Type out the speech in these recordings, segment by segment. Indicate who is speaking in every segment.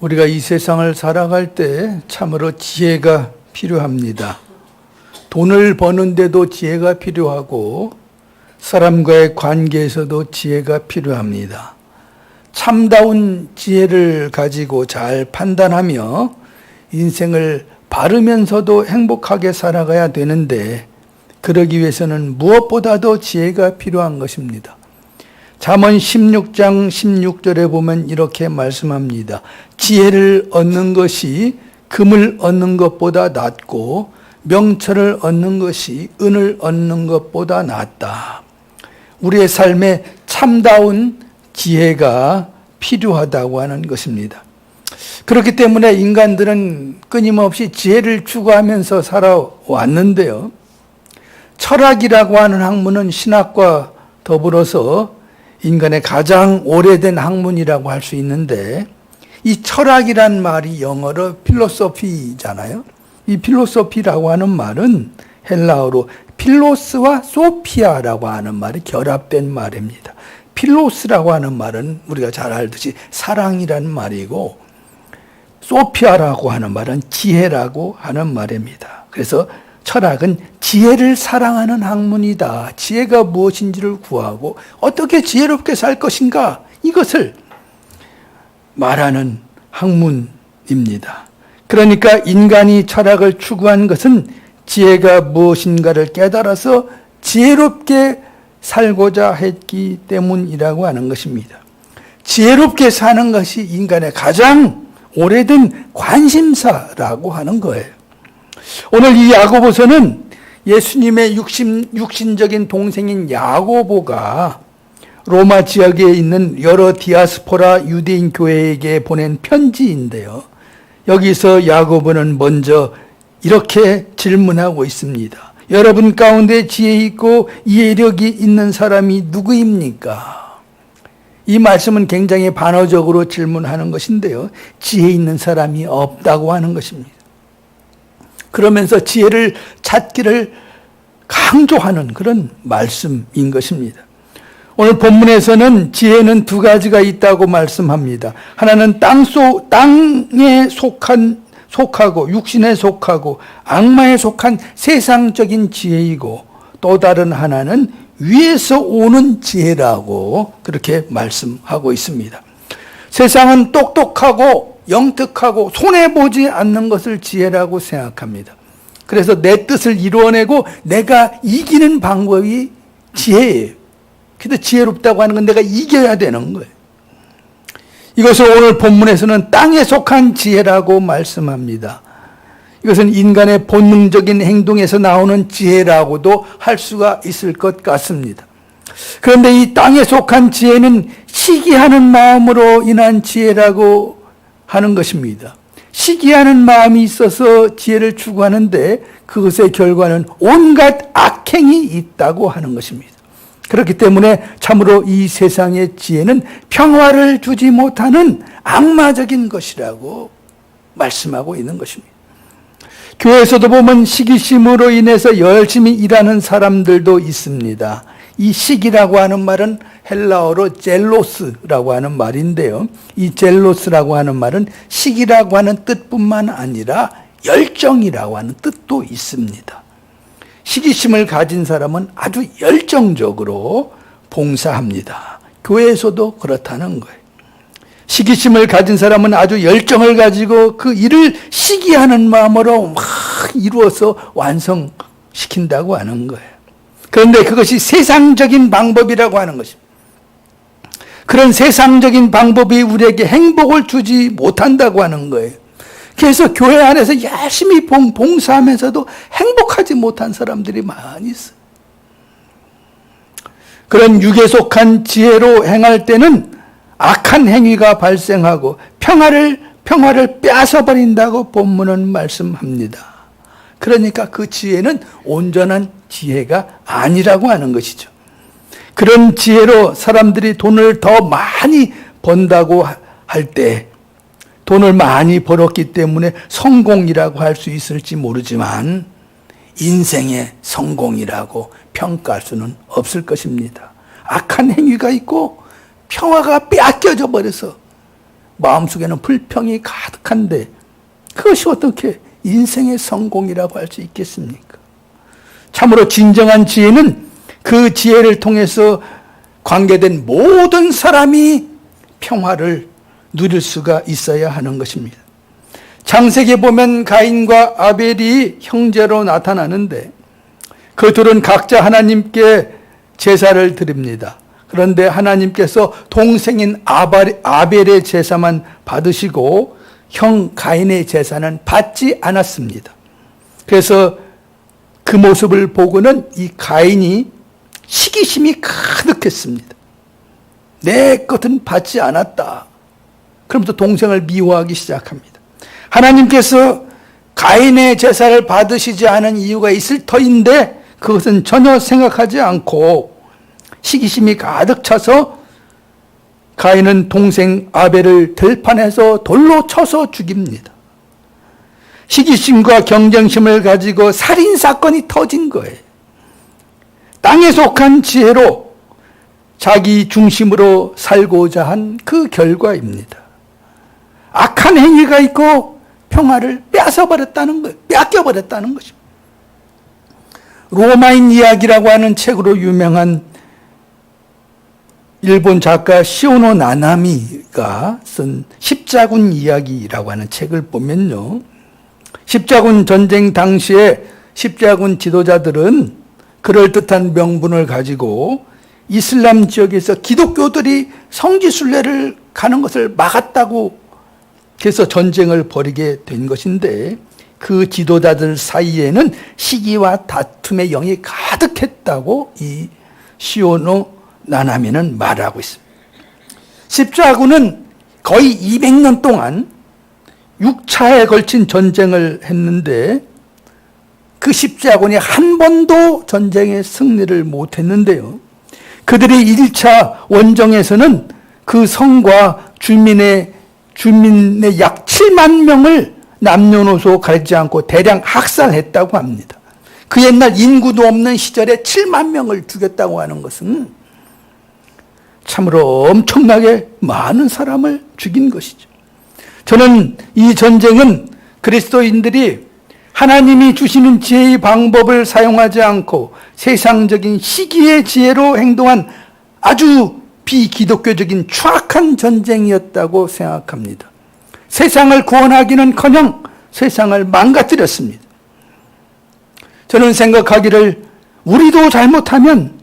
Speaker 1: 우리가 이 세상을 살아갈 때 참으로 지혜가 필요합니다. 돈을 버는데도 지혜가 필요하고 사람과의 관계에서도 지혜가 필요합니다. 참다운 지혜를 가지고 잘 판단하며 인생을 바르면서도 행복하게 살아가야 되는데 그러기 위해서는 무엇보다도 지혜가 필요한 것입니다. 잠언 16장 16절에 보면 이렇게 말씀합니다. 지혜를 얻는 것이 금을 얻는 것보다 낫고 명철을 얻는 것이 은을 얻는 것보다 낫다. 우리의 삶에 참다운 지혜가 필요하다고 하는 것입니다. 그렇기 때문에 인간들은 끊임없이 지혜를 추구하면서 살아왔는데요. 철학이라고 하는 학문은 신학과 더불어서 인간의 가장 오래된 학문이라고 할 수 있는데 이 철학이란 말이 영어로 필로소피잖아요. 이 필로소피라고 하는 말은 헬라어로 필로스와 소피아라고 하는 말이 결합된 말입니다. 필로스라고 하는 말은 우리가 잘 알듯이 사랑이라는 말이고 소피아라고 하는 말은 지혜라고 하는 말입니다. 그래서 철학은 지혜를 사랑하는 학문이다. 지혜가 무엇인지를 구하고 어떻게 지혜롭게 살 것인가 이것을 말하는 학문입니다. 그러니까 인간이 철학을 추구한 것은 지혜가 무엇인가를 깨달아서 지혜롭게 살고자 했기 때문이라고 하는 것입니다. 지혜롭게 사는 것이 인간의 가장 오래된 관심사라고 하는 거예요. 오늘 이 야고보서는 예수님의 육신적인 동생인 야고보가 로마 지역에 있는 여러 디아스포라 유대인 교회에게 보낸 편지인데요. 여기서 야고보는 먼저 이렇게 질문하고 있습니다. 여러분 가운데 지혜 있고 이해력이 있는 사람이 누구입니까? 이 말씀은 굉장히 반어적으로 질문하는 것인데요. 지혜 있는 사람이 없다고 하는 것입니다. 그러면서 지혜를 찾기를 강조하는 그런 말씀인 것입니다. 오늘 본문에서는 지혜는 두 가지가 있다고 말씀합니다. 하나는 땅에 속하고 육신에 속하고 악마에 속한 세상적인 지혜이고 또 다른 하나는 위에서 오는 지혜라고 그렇게 말씀하고 있습니다. 세상은 똑똑하고 영특하고 손해보지 않는 것을 지혜라고 생각합니다. 그래서 내 뜻을 이루어내고 내가 이기는 방법이 지혜예요. 그래서 지혜롭다고 하는 건 내가 이겨야 되는 거예요. 이것을 오늘 본문에서는 땅에 속한 지혜라고 말씀합니다. 이것은 인간의 본능적인 행동에서 나오는 지혜라고도 할 수가 있을 것 같습니다. 그런데 이 땅에 속한 지혜는 시기하는 마음으로 인한 지혜라고 하는 것입니다. 시기하는 마음이 있어서 지혜를 추구하는데 그것의 결과는 온갖 악행이 있다고 하는 것입니다. 그렇기 때문에 참으로 이 세상의 지혜는 평화를 주지 못하는 악마적인 것이라고 말씀하고 있는 것입니다. 교회에서도 보면 시기심으로 인해서 열심히 일하는 사람들도 있습니다. 이 시기라고 하는 말은 헬라어로 젤로스라고 하는 말인데요. 이 젤로스라고 하는 말은 시기라고 하는 뜻뿐만 아니라 열정이라고 하는 뜻도 있습니다. 시기심을 가진 사람은 아주 열정적으로 봉사합니다. 교회에서도 그렇다는 거예요. 시기심을 가진 사람은 아주 열정을 가지고 그 일을 시기하는 마음으로 막 이루어서 완성시킨다고 하는 거예요. 그런데 그것이 세상적인 방법이라고 하는 것입니다. 그런 세상적인 방법이 우리에게 행복을 주지 못한다고 하는 거예요. 그래서 교회 안에서 열심히 봉사하면서도 행복하지 못한 사람들이 많이 있어요. 그런 육에 속한 지혜로 행할 때는 악한 행위가 발생하고 평화를 빼앗아버린다고 본문은 말씀합니다. 그러니까 그 지혜는 온전한 지혜가 아니라고 하는 것이죠. 그런 지혜로 사람들이 돈을 더 많이 번다고 할 때 돈을 많이 벌었기 때문에 성공이라고 할 수 있을지 모르지만 인생의 성공이라고 평가할 수는 없을 것입니다. 악한 행위가 있고 평화가 빼앗겨져 버려서 마음속에는 불평이 가득한데 그것이 어떻게 인생의 성공이라고 할 수 있겠습니까? 참으로 진정한 지혜는 그 지혜를 통해서 관계된 모든 사람이 평화를 누릴 수가 있어야 하는 것입니다. 창세기에 보면 가인과 아벨이 형제로 나타나는데 그 둘은 각자 하나님께 제사를 드립니다. 그런데 하나님께서 동생인 아벨의 제사만 받으시고 형 가인의 제사는 받지 않았습니다. 그래서 그 모습을 보고는 이 가인이 시기심이 가득했습니다. 내 것은 받지 않았다. 그러면서 동생을 미워하기 시작합니다. 하나님께서 가인의 제사를 받으시지 않은 이유가 있을 터인데 그것은 전혀 생각하지 않고 시기심이 가득 차서 가인은 동생 아벨을 들판에서 돌로 쳐서 죽입니다. 시기심과 경쟁심을 가지고 살인사건이 터진 거예요. 땅에 속한 지혜로 자기 중심으로 살고자 한 그 결과입니다. 악한 행위가 있고 평화를 뺏겨버렸다는 것입니다. 로마인 이야기라고 하는 책으로 유명한 일본 작가 시오노 나나미가 쓴 십자군 이야기라고 하는 책을 보면요. 십자군 전쟁 당시에 십자군 지도자들은 그럴듯한 명분을 가지고 이슬람 지역에서 기독교들이 성지순례를 가는 것을 막았다고 해서 전쟁을 벌이게 된 것인데 그 지도자들 사이에는 시기와 다툼의 영이 가득했다고 이 시오노 나나미는 말하고 있습니다. 십자군은 거의 200년 동안 6차에 걸친 전쟁을 했는데 그 십자군이 한 번도 전쟁에 승리를 못했는데요. 그들이 1차 원정에서는 그 성과 주민의 약 7만 명을 남녀노소 가리지 않고 대량 학살했다고 합니다. 그 옛날 인구도 없는 시절에 7만 명을 죽였다고 하는 것은 참으로 엄청나게 많은 사람을 죽인 것이죠. 저는 이 전쟁은 그리스도인들이 하나님이 주시는 지혜의 방법을 사용하지 않고 세상적인 시기의 지혜로 행동한 아주 비기독교적인 추악한 전쟁이었다고 생각합니다. 세상을 구원하기는커녕 세상을 망가뜨렸습니다. 저는 생각하기를 우리도 잘못하면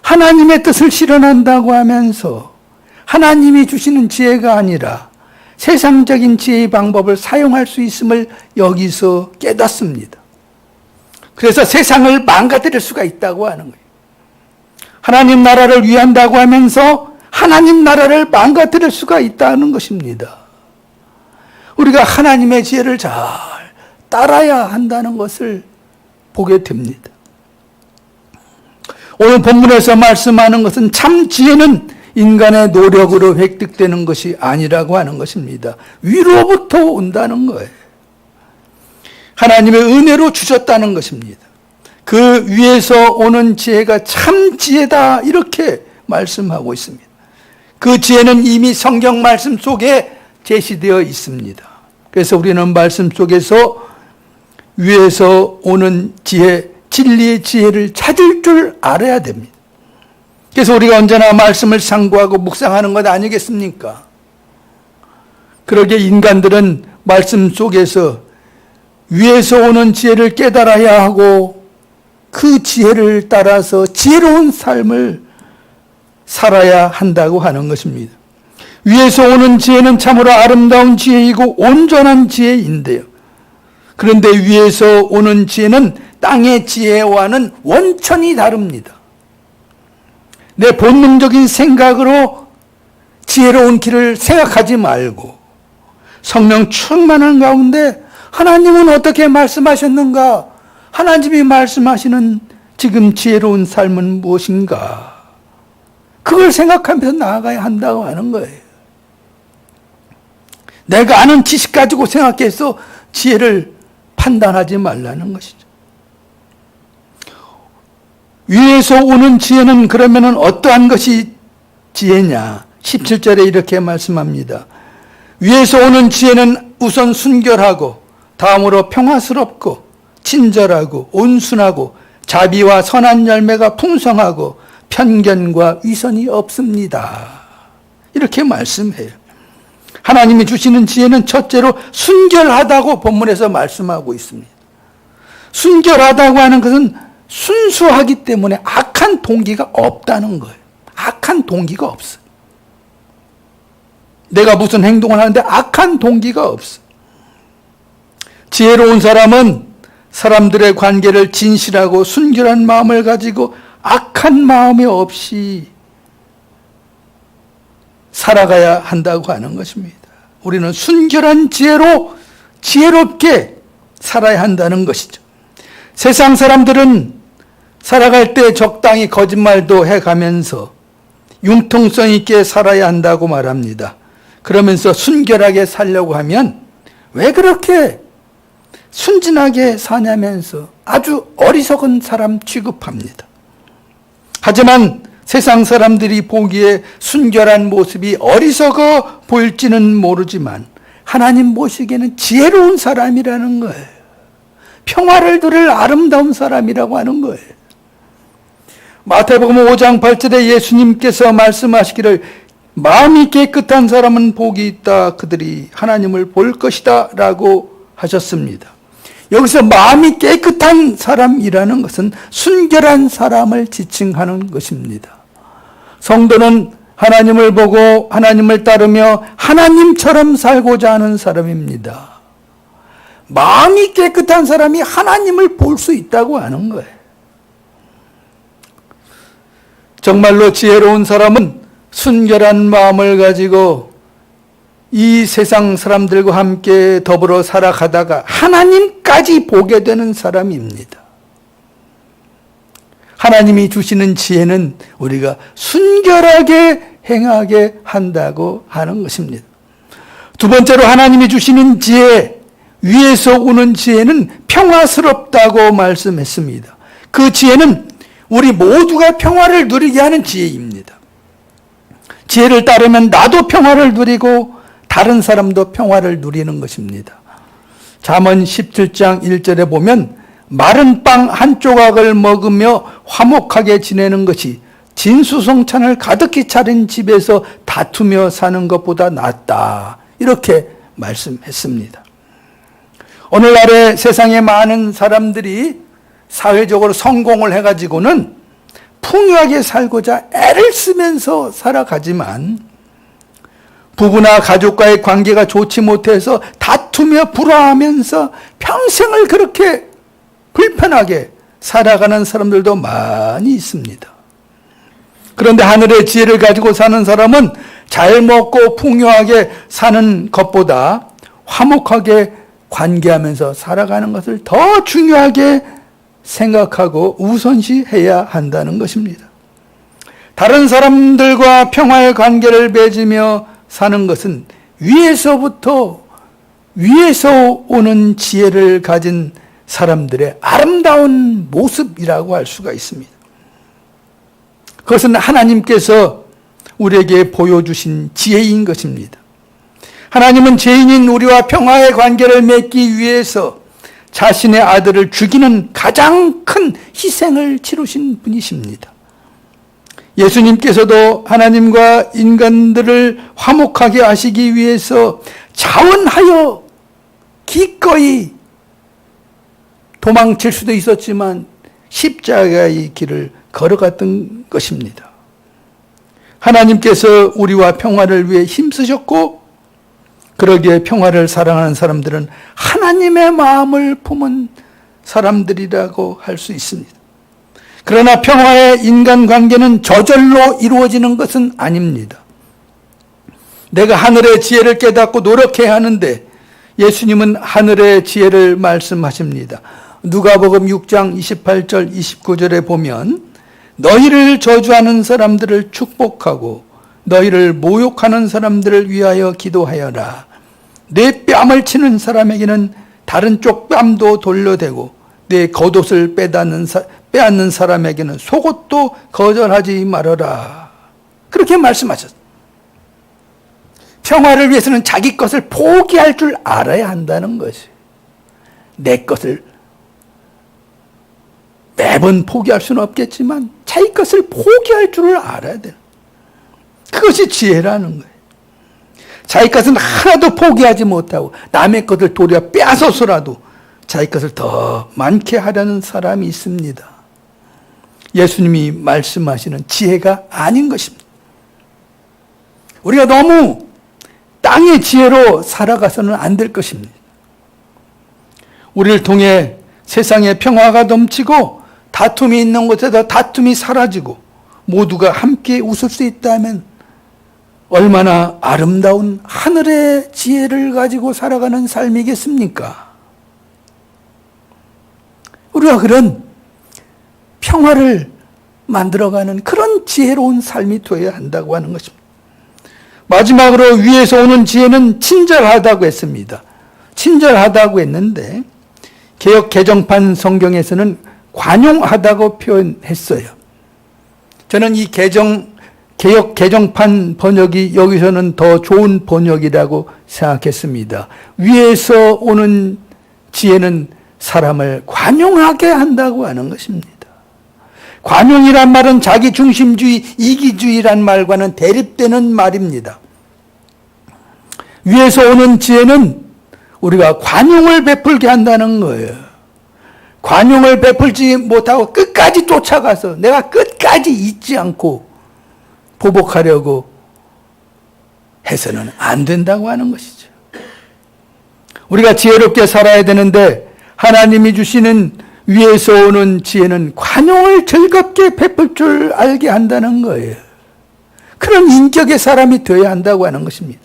Speaker 1: 하나님의 뜻을 실현한다고 하면서 하나님이 주시는 지혜가 아니라 세상적인 지혜의 방법을 사용할 수 있음을 여기서 깨닫습니다. 그래서 세상을 망가뜨릴 수가 있다고 하는 거예요. 하나님 나라를 위한다고 하면서 하나님 나라를 망가뜨릴 수가 있다는 것입니다. 우리가 하나님의 지혜를 잘 따라야 한다는 것을 보게 됩니다. 오늘 본문에서 말씀하는 것은 참 지혜는 인간의 노력으로 획득되는 것이 아니라고 하는 것입니다. 위로부터 온다는 거예요. 하나님의 은혜로 주셨다는 것입니다. 그 위에서 오는 지혜가 참 지혜다 이렇게 말씀하고 있습니다. 그 지혜는 이미 성경 말씀 속에 제시되어 있습니다. 그래서 우리는 말씀 속에서 위에서 오는 지혜, 진리의 지혜를 찾을 줄 알아야 됩니다. 그래서 우리가 언제나 말씀을 상고하고 묵상하는 것 아니겠습니까? 그러게 인간들은 말씀 속에서 위에서 오는 지혜를 깨달아야 하고 그 지혜를 따라서 지혜로운 삶을 살아야 한다고 하는 것입니다. 위에서 오는 지혜는 참으로 아름다운 지혜이고 온전한 지혜인데요. 그런데 위에서 오는 지혜는 땅의 지혜와는 원천이 다릅니다. 내 본능적인 생각으로 지혜로운 길을 생각하지 말고 성령 충만한 가운데 하나님은 어떻게 말씀하셨는가? 하나님이 말씀하시는 지금 지혜로운 삶은 무엇인가? 그걸 생각하면서 나아가야 한다고 하는 거예요. 내가 아는 지식 가지고 생각해서 지혜를 판단하지 말라는 것이죠. 위에서 오는 지혜는 그러면 어떠한 것이 지혜냐? 17절에 이렇게 말씀합니다. 위에서 오는 지혜는 우선 순결하고 다음으로 평화스럽고 친절하고 온순하고 자비와 선한 열매가 풍성하고 편견과 위선이 없습니다. 이렇게 말씀해요. 하나님이 주시는 지혜는 첫째로 순결하다고 본문에서 말씀하고 있습니다. 순결하다고 하는 것은 순수하기 때문에 악한 동기가 없다는 거예요. 악한 동기가 없어요. 내가 무슨 행동을 하는데 악한 동기가 없어. 지혜로운 사람은 사람들의 관계를 진실하고 순결한 마음을 가지고 악한 마음이 없이 살아가야 한다고 하는 것입니다. 우리는 순결한 지혜로 지혜롭게 살아야 한다는 것이죠. 세상 사람들은 살아갈 때 적당히 거짓말도 해가면서 융통성 있게 살아야 한다고 말합니다. 그러면서 순결하게 살려고 하면 왜 그렇게 순진하게 사냐면서 아주 어리석은 사람 취급합니다. 하지만 세상 사람들이 보기에 순결한 모습이 어리석어 보일지는 모르지만 하나님 보시기에는 지혜로운 사람이라는 거예요. 평화를 누릴 아름다운 사람이라고 하는 거예요. 마태복음 5장 8절에 예수님께서 말씀하시기를 마음이 깨끗한 사람은 복이 있다. 그들이 하나님을 볼 것이다. 라고 하셨습니다. 여기서 마음이 깨끗한 사람이라는 것은 순결한 사람을 지칭하는 것입니다. 성도는 하나님을 보고 하나님을 따르며 하나님처럼 살고자 하는 사람입니다. 마음이 깨끗한 사람이 하나님을 볼 수 있다고 하는 거예요. 정말로 지혜로운 사람은 순결한 마음을 가지고 이 세상 사람들과 함께 더불어 살아가다가 하나님까지 보게 되는 사람입니다. 하나님이 주시는 지혜는 우리가 순결하게 행하게 한다고 하는 것입니다. 두 번째로 하나님이 주시는 지혜, 위에서 오는 지혜는 평화스럽다고 말씀했습니다. 그 지혜는 우리 모두가 평화를 누리게 하는 지혜입니다. 지혜를 따르면 나도 평화를 누리고 다른 사람도 평화를 누리는 것입니다. 잠언 17장 1절에 보면 마른 빵 한 조각을 먹으며 화목하게 지내는 것이 진수성찬을 가득히 차린 집에서 다투며 사는 것보다 낫다. 이렇게 말씀했습니다. 오늘날의 세상에 많은 사람들이 사회적으로 성공을 해가지고는 풍요하게 살고자 애를 쓰면서 살아가지만 부부나 가족과의 관계가 좋지 못해서 다투며 불화하면서 평생을 그렇게 불편하게 살아가는 사람들도 많이 있습니다. 그런데 하늘의 지혜를 가지고 사는 사람은 잘 먹고 풍요하게 사는 것보다 화목하게 관계하면서 살아가는 것을 더 중요하게 생각하고 우선시해야 한다는 것입니다. 다른 사람들과 평화의 관계를 맺으며 사는 것은 위에서 오는 지혜를 가진 사람들의 아름다운 모습이라고 할 수가 있습니다. 그것은 하나님께서 우리에게 보여주신 지혜인 것입니다. 하나님은 죄인인 우리와 평화의 관계를 맺기 위해서 자신의 아들을 죽이는 가장 큰 희생을 치르신 분이십니다. 예수님께서도 하나님과 인간들을 화목하게 하시기 위해서 자원하여 기꺼이 도망칠 수도 있었지만 십자가의 길을 걸어갔던 것입니다. 하나님께서 우리와 평화를 위해 힘쓰셨고 그러기에 평화를 사랑하는 사람들은 하나님의 마음을 품은 사람들이라고 할 수 있습니다. 그러나 평화의 인간관계는 저절로 이루어지는 것은 아닙니다. 내가 하늘의 지혜를 깨닫고 노력해야 하는데 예수님은 하늘의 지혜를 말씀하십니다. 누가복음 6장 28절 29절에 보면 너희를 저주하는 사람들을 축복하고 너희를 모욕하는 사람들을 위하여 기도하여라. 내 뺨을 치는 사람에게는 다른 쪽 뺨도 돌려대고 내 겉옷을 빼앗는 사람에게는 속옷도 거절하지 말아라. 그렇게 말씀하셨습니다. 평화를 위해서는 자기 것을 포기할 줄 알아야 한다는 것이. 내 것을 매번 포기할 수는 없겠지만 자기 것을 포기할 줄을 알아야 돼요. 그것이 지혜라는 거예요. 자기 것은 하나도 포기하지 못하고 남의 것을 도리어 빼앗아서라도 자기 것을 더 많게 하려는 사람이 있습니다. 예수님이 말씀하시는 지혜가 아닌 것입니다. 우리가 너무 땅의 지혜로 살아가서는 안 될 것입니다. 우리를 통해 세상에 평화가 넘치고 다툼이 있는 곳에서 다툼이 사라지고 모두가 함께 웃을 수 있다면 얼마나 아름다운 하늘의 지혜를 가지고 살아가는 삶이겠습니까? 우리가 그런 평화를 만들어가는 그런 지혜로운 삶이 되어야 한다고 하는 것입니다. 마지막으로 위에서 오는 지혜는 친절하다고 했습니다. 친절하다고 했는데 개역 개정판 성경에서는 관용하다고 표현했어요. 저는 이 개역 개정판 번역이 여기서는 더 좋은 번역이라고 생각했습니다. 위에서 오는 지혜는 사람을 관용하게 한다고 하는 것입니다. 관용이란 말은 자기 중심주의, 이기주의란 말과는 대립되는 말입니다. 위에서 오는 지혜는 우리가 관용을 베풀게 한다는 거예요. 관용을 베풀지 못하고 끝까지 쫓아가서 내가 끝까지 잊지 않고 보복하려고 해서는 안 된다고 하는 것이죠. 우리가 지혜롭게 살아야 되는데 하나님이 주시는 위에서 오는 지혜는 관용을 즐겁게 베풀 줄 알게 한다는 거예요. 그런 인격의 사람이 되어야 한다고 하는 것입니다.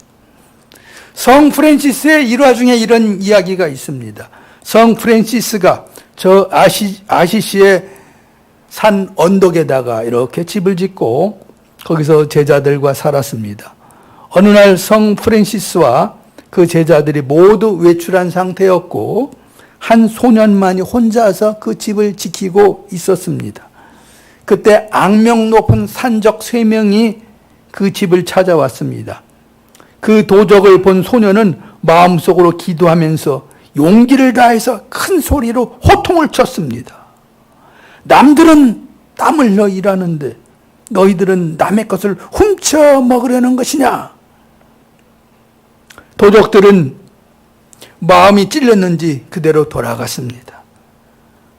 Speaker 1: 성 프란시스의 일화 중에 이런 이야기가 있습니다. 성 프란시스가 저 아시시의 산 언덕에다가 이렇게 집을 짓고 거기서 제자들과 살았습니다. 어느 날 성 프란시스와 그 제자들이 모두 외출한 상태였고 한 소년만이 혼자서 그 집을 지키고 있었습니다. 그때 악명 높은 산적 3명이 그 집을 찾아왔습니다. 그 도적을 본 소년은 마음속으로 기도하면서 용기를 다해서 큰 소리로 호통을 쳤습니다. 남들은 땀 흘려 일하는데 너희들은 남의 것을 훔쳐 먹으려는 것이냐? 도적들은 마음이 찔렸는지 그대로 돌아갔습니다.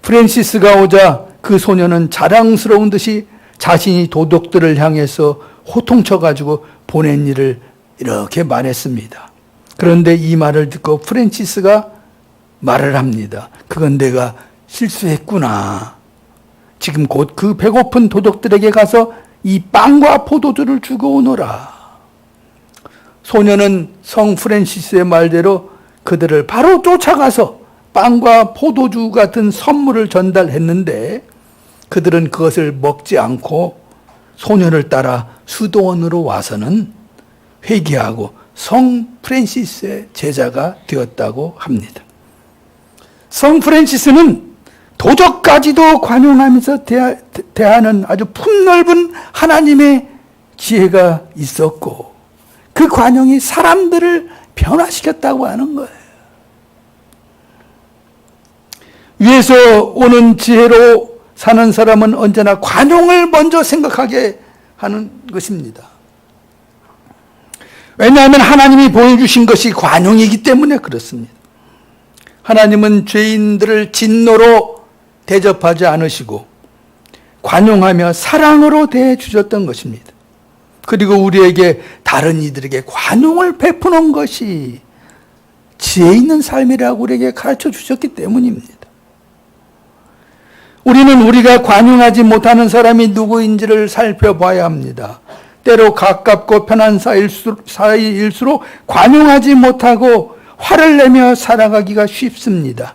Speaker 1: 프란시스가 오자 그 소년은 자랑스러운 듯이 자신이 도둑들을 향해서 호통쳐가지고 보낸 일을 이렇게 말했습니다. 그런데 이 말을 듣고 프란시스가 말을 합니다. 그건 내가 실수했구나. 지금 곧 그 배고픈 도둑들에게 가서 이 빵과 포도주를 주고 오너라. 소년은 성 프란시스의 말대로 그들을 바로 쫓아가서 빵과 포도주 같은 선물을 전달했는데 그들은 그것을 먹지 않고 소년을 따라 수도원으로 와서는 회개하고 성 프란시스의 제자가 되었다고 합니다. 성 프란시스는 도적까지도 관용하면서 대하는 아주 폭넓은 하나님의 지혜가 있었고 그 관용이 사람들을 변화시켰다고 하는 거예요. 위에서 오는 지혜로 사는 사람은 언제나 관용을 먼저 생각하게 하는 것입니다. 왜냐하면 하나님이 보여주신 것이 관용이기 때문에 그렇습니다. 하나님은 죄인들을 진노로 대접하지 않으시고 관용하며 사랑으로 대해 주셨던 것입니다. 그리고 우리에게 다른 이들에게 관용을 베푸는 것이 지혜 있는 삶이라고 우리에게 가르쳐 주셨기 때문입니다. 우리는 우리가 관용하지 못하는 사람이 누구인지를 살펴봐야 합니다. 때로 가깝고 편한 사이일수록 관용하지 못하고 화를 내며 살아가기가 쉽습니다.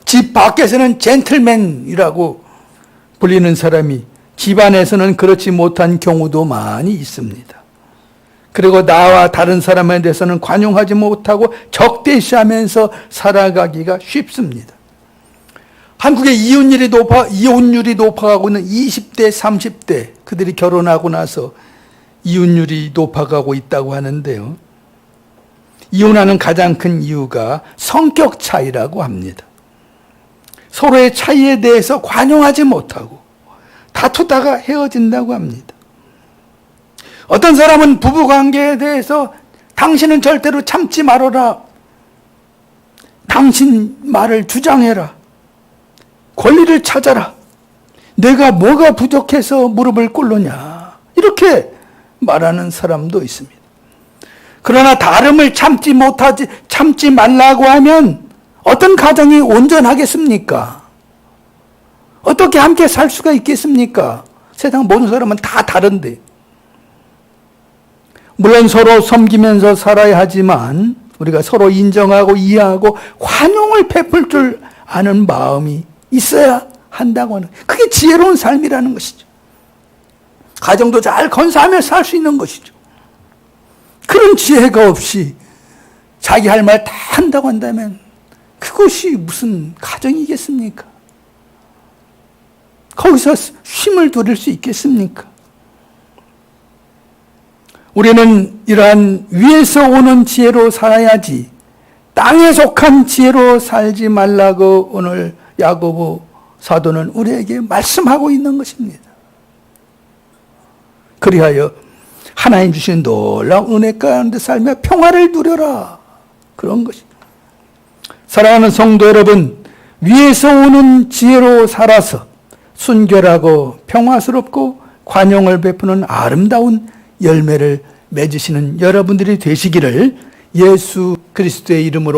Speaker 1: 집 밖에서는 젠틀맨이라고 불리는 사람이 집 안에서는 그렇지 못한 경우도 많이 있습니다. 그리고 나와 다른 사람에 대해서는 관용하지 못하고 적대시하면서 살아가기가 쉽습니다. 한국의 이혼율이 높아가고 있는 20대, 30대 그들이 결혼하고 나서 이혼율이 높아가고 있다고 하는데요. 이혼하는 가장 큰 이유가 성격 차이라고 합니다. 서로의 차이에 대해서 관용하지 못하고 다투다가 헤어진다고 합니다. 어떤 사람은 부부관계에 대해서 당신은 절대로 참지 말아라. 당신 말을 주장해라. 권리를 찾아라. 내가 뭐가 부족해서 무릎을 꿇느냐. 이렇게 말하는 사람도 있습니다. 그러나 다름을 참지 말라고 하면 어떤 가정이 온전하겠습니까? 어떻게 함께 살 수가 있겠습니까? 세상 모든 사람은 다 다른데. 물론 서로 섬기면서 살아야 하지만 우리가 서로 인정하고 이해하고 환용을 베풀 줄 아는 마음이 있어야 한다고 하는, 그게 지혜로운 삶이라는 것이죠. 가정도 잘 건사하며 살 수 있는 것이죠. 그런 지혜가 없이 자기 할 말 다 한다고 한다면 그것이 무슨 가정이겠습니까? 거기서 쉼을 두릴 수 있겠습니까? 우리는 이러한 위에서 오는 지혜로 살아야지 땅에 속한 지혜로 살지 말라고 오늘 야고보 사도는 우리에게 말씀하고 있는 것입니다. 그리하여 하나님 주신 놀라운 은혜 가운데 살며 평화를 누려라. 그런 것입니다. 사랑하는 성도 여러분, 위에서 오는 지혜로 살아서 순결하고 평화스럽고 관용을 베푸는 아름다운 열매를 맺으시는 여러분들이 되시기를 예수 그리스도의 이름으로